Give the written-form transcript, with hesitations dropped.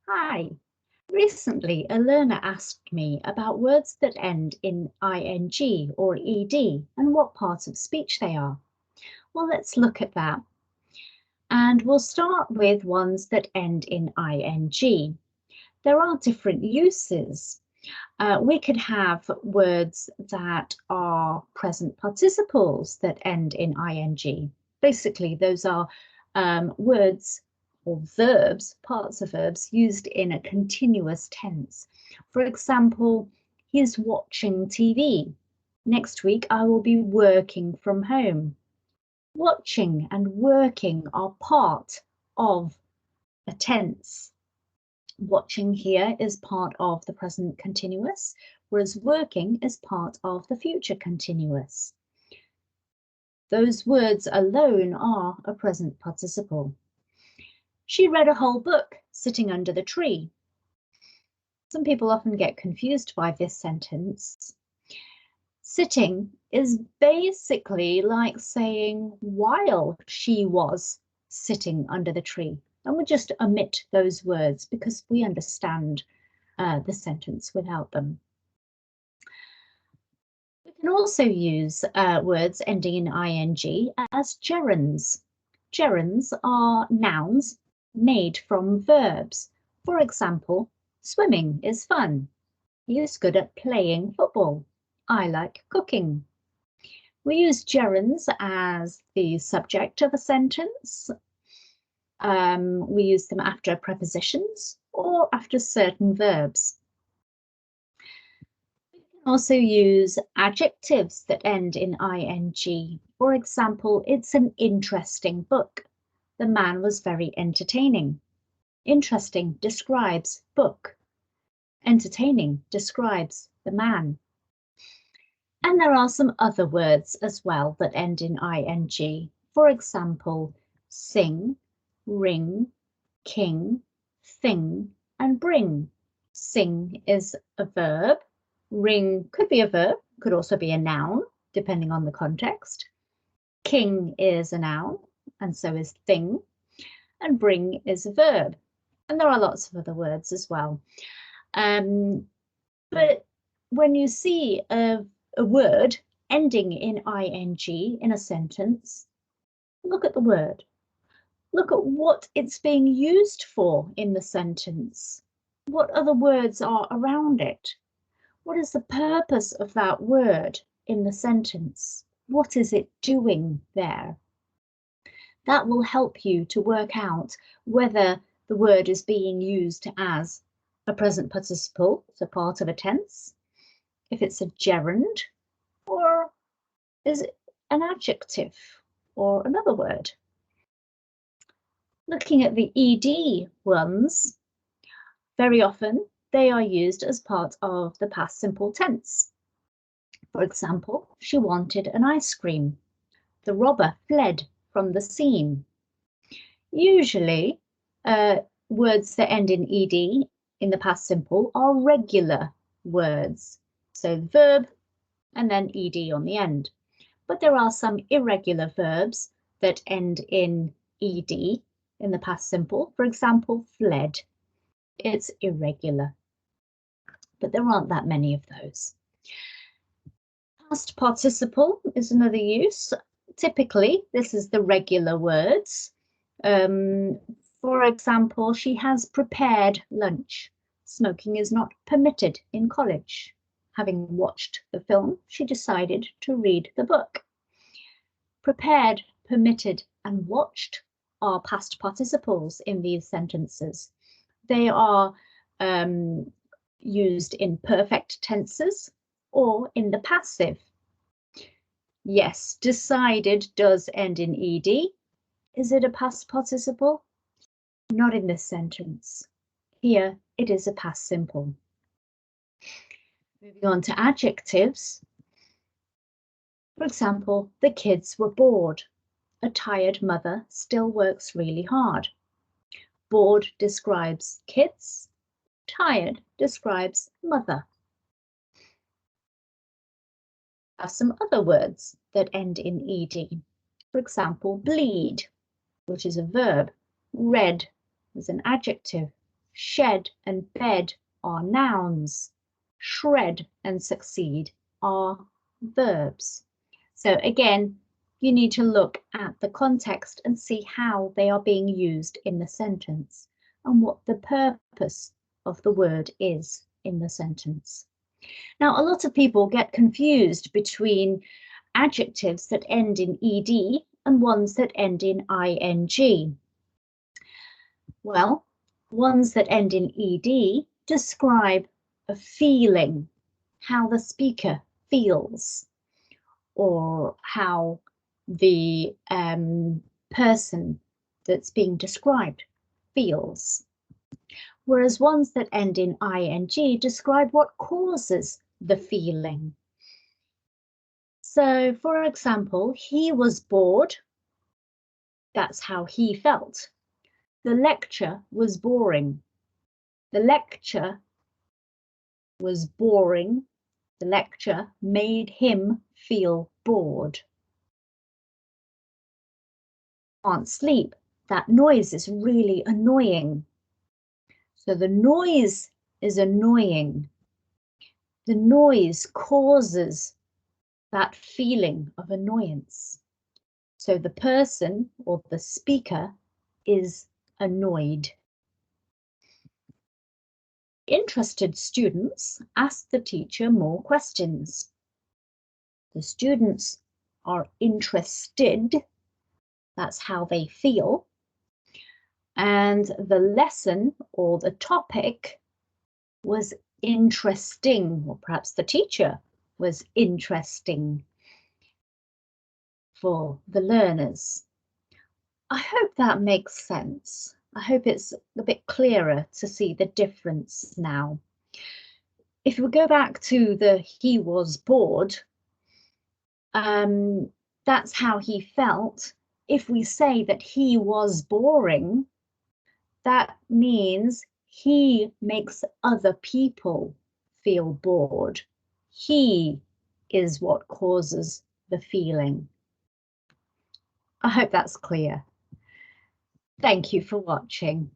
Hi. Recently, a learner asked me about words that end in ing or ed and what parts of speech they are. Well, let's look at that. And we'll start with ones that end in ing. There are different uses. We could have words that are present participles that end in ing. Basically, those are words or verbs, parts of verbs used in a continuous tense. For example, he's watching TV. Next week, I will be working from home. Watching and working are part of a tense. Watching here is part of the present continuous, whereas working is part of the future continuous. Those words alone are a present participle. She read a whole book sitting under the tree. Some people often get confused by this sentence. Sitting is basically like saying while she was sitting under the tree. And we just omit those words because we understand the sentence without them. We can also use words ending in ing as gerunds. Gerunds are nouns made from verbs. For example, swimming is fun. He is good at playing football. I like cooking. We use gerunds as the subject of a sentence. We use them after prepositions or after certain verbs. We can also use adjectives that end in ing. For example, it's an interesting book. The man was very entertaining. Interesting describes book. Entertaining describes the man. And there are some other words as well that end in ing. For example, sing, ring, king, thing, and bring. Sing is a verb. Ring could be a verb, could also be a noun, depending on the context. King is a noun, and so is thing. And bring is a verb. And there are lots of other words as well. But when you see a word ending in ing in a sentence, look at the word. Look at what it's being used for in the sentence. What other words are around it? What is the purpose of that word in the sentence? What is it doing there? That will help you to work out whether the word is being used as a present participle, so part of a tense, if it's a gerund, or is it an adjective or another word? Looking at the ed ones, very often they are used as part of the past simple tense. For example, she wanted an ice cream. The robber fled from the scene. Usually, words that end in ed in the past simple are regular words. So verb and then ed on the end. But there are some irregular verbs that end in ed in the past simple. For example, fled. It's irregular, but there aren't that many of those. Past participle is another use. Typically, this is the regular words. For example, she has prepared lunch. Smoking is not permitted in college. Having watched the film, she decided to read the book. Prepared, permitted, and watched are past participles in these sentences. They are used in perfect tenses or in the passive. Yes, decided does end in ed. Is it a past participle? Not in this sentence. Here it is a past simple. Moving on to adjectives. For example, the kids were bored. A tired mother still works really hard. Bored describes kids. Tired describes mother. Have some other words that end in ed. For example, bleed, which is a verb. Red is an adjective. Shed and bed are nouns. Shred and succeed are verbs. So again, you need to look at the context and see how they are being used in the sentence and what the purpose of the word is in the sentence. Now, a lot of people get confused between adjectives that end in ed and ones that end in ing. Well, ones that end in ed describe a feeling, how the speaker feels, or how the person that's being described feels. Whereas ones that end in ing describe what causes the feeling. So, for example, he was bored. That's how he felt. The lecture was boring. The lecture was boring. The lecture made him feel bored. Can't sleep. That noise is really annoying. So the noise is annoying. The noise causes that feeling of annoyance. So the person or the speaker is annoyed. Interested students ask the teacher more questions. The students are interested. That's how they feel. And the lesson or the topic was interesting, or perhaps the teacher was interesting for the learners. I hope that makes sense. I hope it's a bit clearer to see the difference now. If we go back to the he was bored, that's how he felt. If we say that he was boring, that means he makes other people feel bored. He is what causes the feeling. I hope that's clear. Thank you for watching.